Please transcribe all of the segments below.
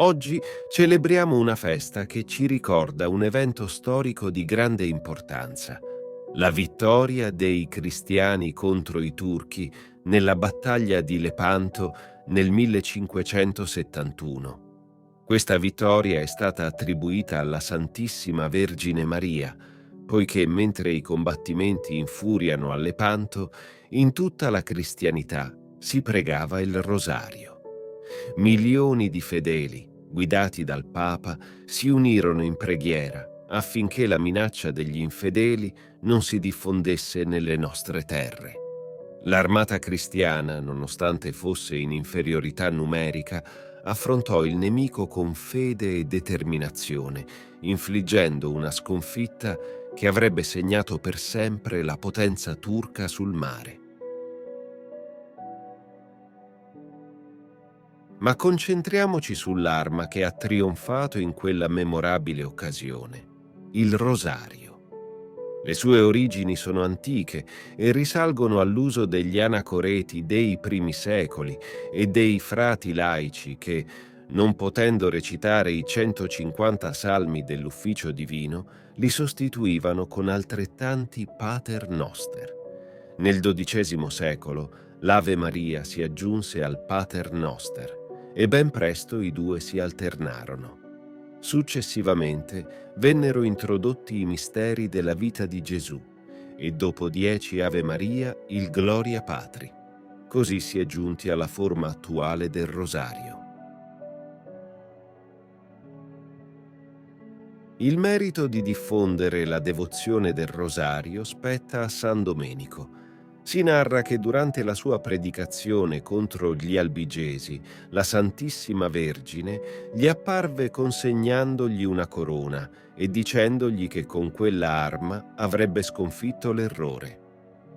Oggi celebriamo una festa che ci ricorda un evento storico di grande importanza, la vittoria dei cristiani contro i turchi nella battaglia di Lepanto nel 1571. Questa vittoria è stata attribuita alla Santissima Vergine Maria, poiché mentre i combattimenti infuriano a Lepanto, in tutta la cristianità si pregava il rosario. Milioni di fedeli, guidati dal Papa, si unirono in preghiera affinché la minaccia degli infedeli non si diffondesse nelle nostre terre. L'armata cristiana, nonostante fosse in inferiorità numerica, affrontò il nemico con fede e determinazione, infliggendo una sconfitta che avrebbe segnato per sempre la potenza turca sul mare. Ma concentriamoci sull'arma che ha trionfato in quella memorabile occasione, il rosario. Le sue origini sono antiche e risalgono all'uso degli anacoreti dei primi secoli e dei frati laici che, non potendo recitare i 150 salmi dell'ufficio divino, li sostituivano con altrettanti Pater Noster. Nel XII secolo l'Ave Maria si aggiunse al Pater Noster e ben presto i due si alternarono. Successivamente vennero introdotti i misteri della vita di Gesù e dopo 10 Ave Maria il Gloria Patri. Così si è giunti alla forma attuale del rosario. Il merito di diffondere la devozione del rosario spetta a San Domenico. Si narra che durante la sua predicazione contro gli albigesi, la Santissima Vergine gli apparve consegnandogli una corona e dicendogli che con quella arma avrebbe sconfitto l'errore.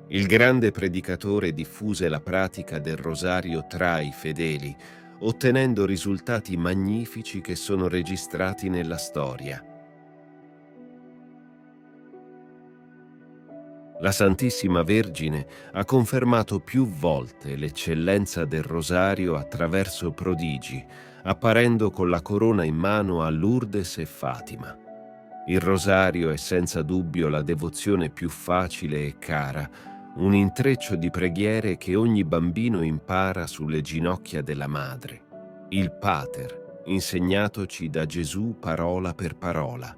Il grande predicatore diffuse la pratica del rosario tra i fedeli, ottenendo risultati magnifici che sono registrati nella storia. La Santissima Vergine ha confermato più volte l'eccellenza del rosario attraverso prodigi, apparendo con la corona in mano a Lourdes e Fatima. Il rosario è senza dubbio la devozione più facile e cara, un intreccio di preghiere che ogni bambino impara sulle ginocchia della madre. Il Pater, insegnatoci da Gesù parola per parola.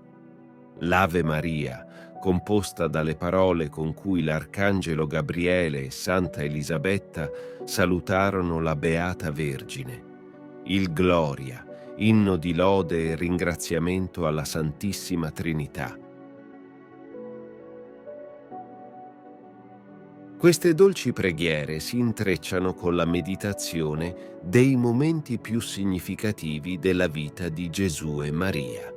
L'Ave Maria, composta dalle parole con cui l'Arcangelo Gabriele e Santa Elisabetta salutarono la Beata Vergine. Il Gloria, inno di lode e ringraziamento alla Santissima Trinità. Queste dolci preghiere si intrecciano con la meditazione dei momenti più significativi della vita di Gesù e Maria.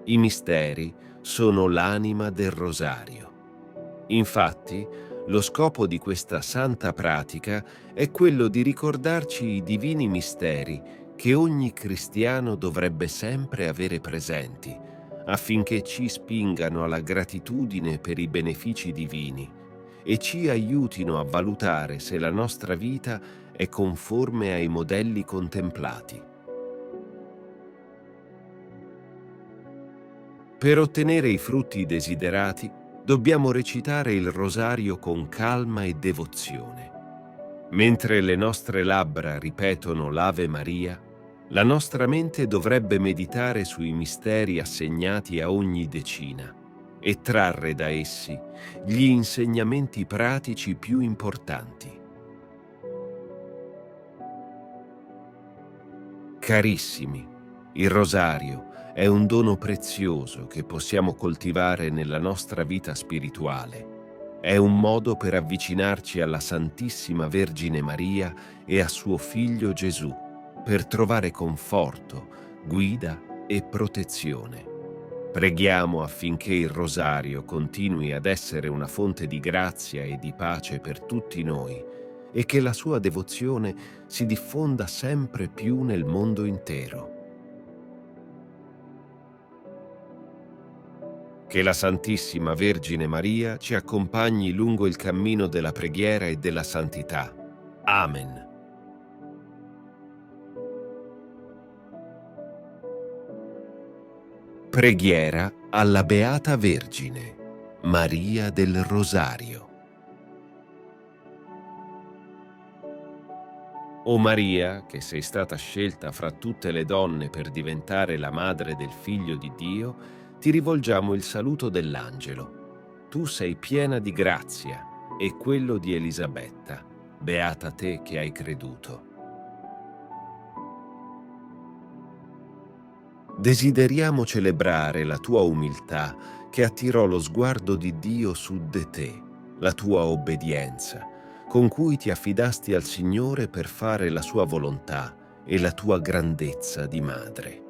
I misteri sono l'anima del rosario. Infatti, lo scopo di questa santa pratica è quello di ricordarci i divini misteri che ogni cristiano dovrebbe sempre avere presenti, affinché ci spingano alla gratitudine per i benefici divini e ci aiutino a valutare se la nostra vita è conforme ai modelli contemplati. Per ottenere i frutti desiderati, dobbiamo recitare il rosario con calma e devozione. Mentre le nostre labbra ripetono l'Ave Maria, la nostra mente dovrebbe meditare sui misteri assegnati a ogni decina e trarre da essi gli insegnamenti pratici più importanti. Carissimi, il rosario è un dono prezioso che possiamo coltivare nella nostra vita spirituale. È un modo per avvicinarci alla Santissima Vergine Maria e a suo Figlio Gesù, per trovare conforto, guida e protezione. Preghiamo affinché il rosario continui ad essere una fonte di grazia e di pace per tutti noi e che la sua devozione si diffonda sempre più nel mondo intero. Che la Santissima Vergine Maria ci accompagni lungo il cammino della preghiera e della santità. Amen. Preghiera alla Beata Vergine, Maria del Rosario. O Maria, che sei stata scelta fra tutte le donne per diventare la madre del Figlio di Dio, ti rivolgiamo il saluto dell'angelo. Tu sei piena di grazia, e quello di Elisabetta. Beata te che hai creduto. Desideriamo celebrare la tua umiltà che attirò lo sguardo di Dio su di te, la tua obbedienza, con cui ti affidasti al Signore per fare la sua volontà e la tua grandezza di madre.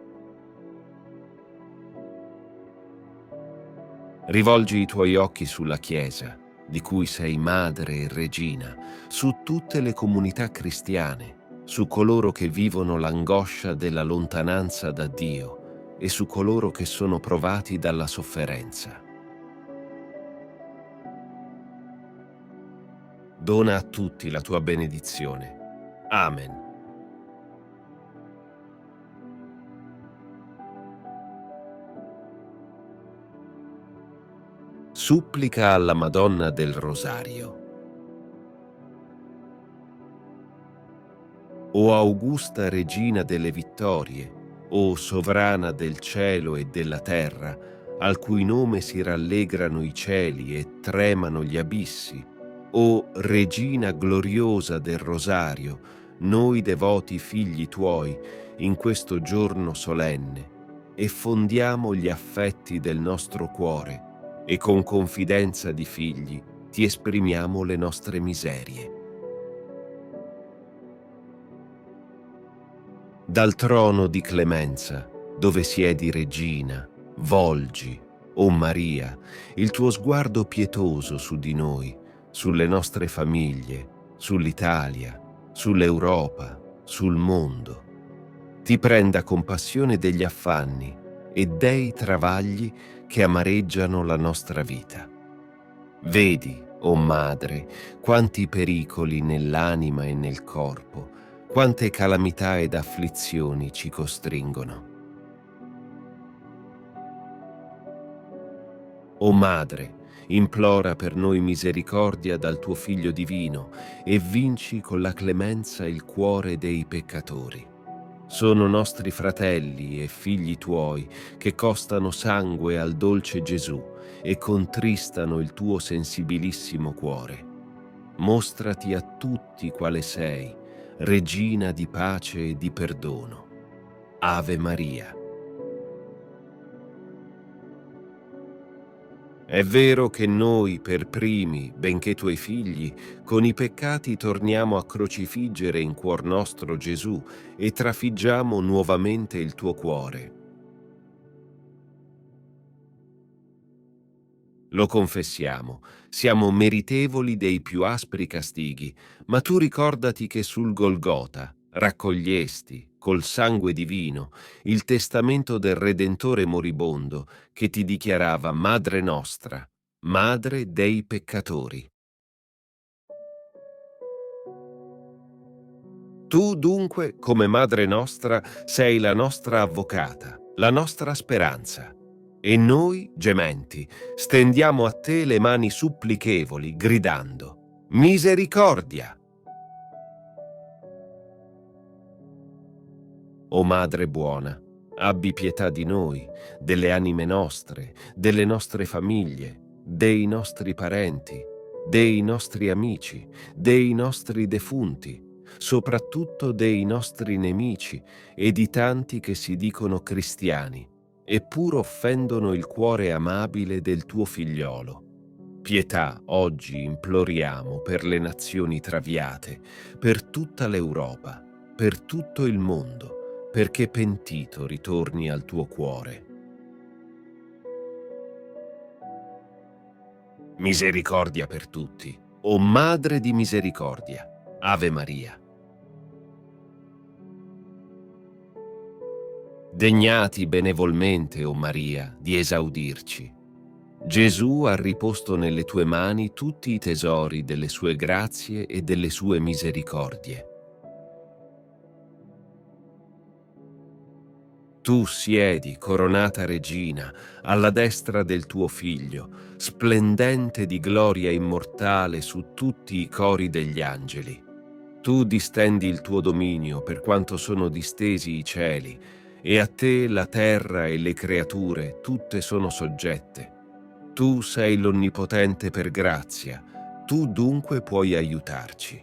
Rivolgi i tuoi occhi sulla Chiesa, di cui sei madre e regina, su tutte le comunità cristiane, su coloro che vivono l'angoscia della lontananza da Dio e su coloro che sono provati dalla sofferenza. Dona a tutti la tua benedizione. Amen. Supplica alla Madonna del Rosario. O Augusta Regina delle Vittorie, o Sovrana del cielo e della terra, al cui nome si rallegrano i cieli e tremano gli abissi, o Regina gloriosa del Rosario, noi devoti figli tuoi, in questo giorno solenne, effondiamo gli affetti del nostro cuore e con confidenza di figli ti esprimiamo le nostre miserie. Dal trono di clemenza, dove siedi regina, volgi, o Maria, il tuo sguardo pietoso su di noi, sulle nostre famiglie, sull'Italia, sull'Europa, sul mondo. Ti prenda compassione degli affanni e dei travagli che amareggiano la nostra vita. Vedi, o Madre, quanti pericoli nell'anima e nel corpo, quante calamità ed afflizioni ci costringono. O Madre, implora per noi misericordia dal tuo Figlio divino e vinci con la clemenza il cuore dei peccatori. Sono nostri fratelli e figli tuoi che costano sangue al dolce Gesù e contristano il tuo sensibilissimo cuore. Mostrati a tutti quale sei, Regina di pace e di perdono. Ave Maria. È vero che noi per primi, benché tuoi figli, con i peccati torniamo a crocifiggere in cuor nostro Gesù e trafiggiamo nuovamente il tuo cuore. Lo confessiamo, siamo meritevoli dei più aspri castighi, ma tu ricordati che sul Golgota raccogliesti, col sangue divino, il testamento del Redentore moribondo che ti dichiarava Madre nostra, Madre dei peccatori. Tu dunque, come Madre nostra, sei la nostra avvocata, la nostra speranza. E noi, gementi, stendiamo a te le mani supplichevoli, gridando: Misericordia! O Madre buona, abbi pietà di noi, delle anime nostre, delle nostre famiglie, dei nostri parenti, dei nostri amici, dei nostri defunti, soprattutto dei nostri nemici e di tanti che si dicono cristiani, eppur offendono il cuore amabile del tuo figliolo. Pietà oggi imploriamo per le nazioni traviate, per tutta l'Europa, per tutto il mondo, perché pentito ritorni al tuo cuore. Misericordia per tutti, o Madre di misericordia. Ave Maria. Degnati benevolmente, o Maria, di esaudirci. Gesù ha riposto nelle tue mani tutti i tesori delle sue grazie e delle sue misericordie. Tu siedi, coronata regina, alla destra del tuo figlio, splendente di gloria immortale su tutti i cori degli angeli. Tu distendi il tuo dominio per quanto sono distesi i cieli, e a te la terra e le creature tutte sono soggette. Tu sei l'Onnipotente per grazia, tu dunque puoi aiutarci.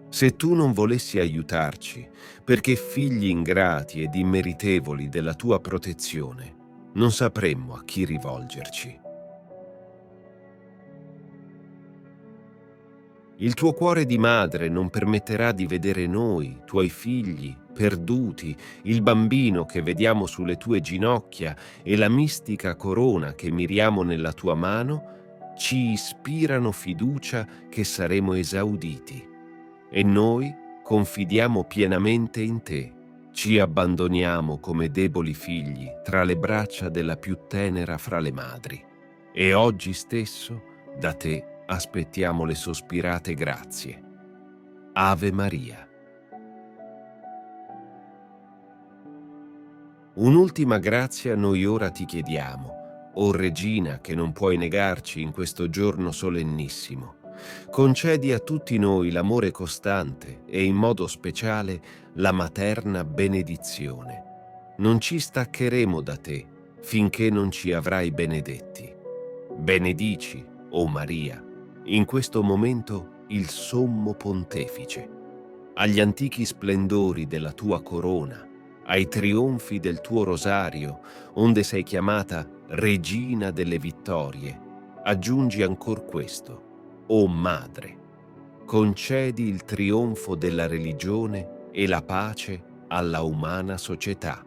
Se tu non volessi aiutarci, perché figli ingrati ed immeritevoli della tua protezione, non sapremmo a chi rivolgerci. Il tuo cuore di madre non permetterà di vedere noi, tuoi figli, perduti, il bambino che vediamo sulle tue ginocchia e la mistica corona che miriamo nella tua mano, ci ispirano fiducia che saremo esauditi. E noi confidiamo pienamente in te. Ci abbandoniamo come deboli figli tra le braccia della più tenera fra le madri. E oggi stesso da te aspettiamo le sospirate grazie. Ave Maria. Un'ultima grazia noi ora ti chiediamo, o Regina che non puoi negarci in questo giorno solennissimo. Concedi a tutti noi l'amore costante e in modo speciale la materna benedizione. Non ci staccheremo da te finché non ci avrai benedetti. Benedici, o Maria, in questo momento il Sommo Pontefice, agli antichi splendori della tua corona, ai trionfi del tuo rosario, onde sei chiamata Regina delle Vittorie, aggiungi ancor questo: o Madre, concedi il trionfo della religione e la pace alla umana società.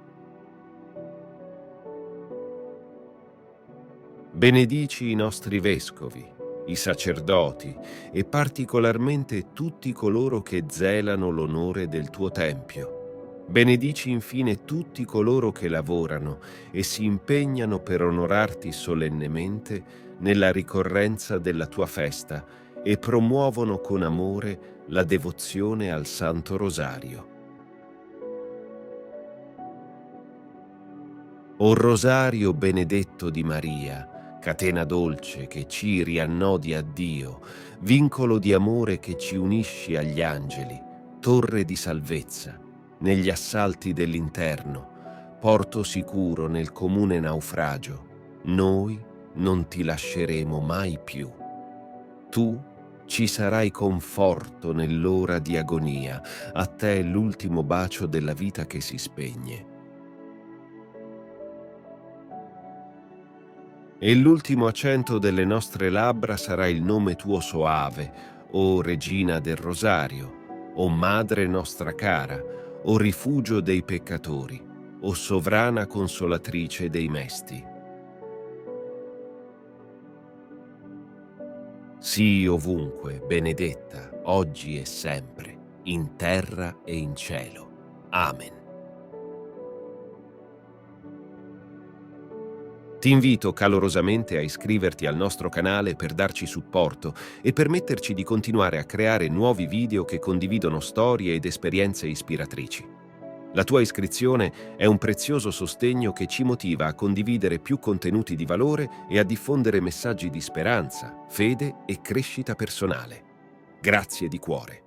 Benedici i nostri vescovi, i sacerdoti e particolarmente tutti coloro che zelano l'onore del tuo Tempio. Benedici infine tutti coloro che lavorano e si impegnano per onorarti solennemente nella ricorrenza della tua festa e promuovono con amore la devozione al Santo Rosario. O Rosario benedetto di Maria, catena dolce che ci riannodi a Dio, vincolo di amore che ci unisci agli angeli, torre di salvezza negli assalti dell'interno, porto sicuro nel comune naufragio, noi non ti lasceremo mai più. Tu ci sarai conforto nell'ora di agonia, a te l'ultimo bacio della vita che si spegne. E l'ultimo accento delle nostre labbra sarà il nome tuo soave, o Regina del Rosario, o Madre nostra cara, o rifugio dei peccatori, o sovrana consolatrice dei mesti. Sii ovunque benedetta, oggi e sempre, in terra e in cielo. Amen. Ti invito calorosamente a iscriverti al nostro canale per darci supporto e permetterci di continuare a creare nuovi video che condividono storie ed esperienze ispiratrici. La tua iscrizione è un prezioso sostegno che ci motiva a condividere più contenuti di valore e a diffondere messaggi di speranza, fede e crescita personale. Grazie di cuore.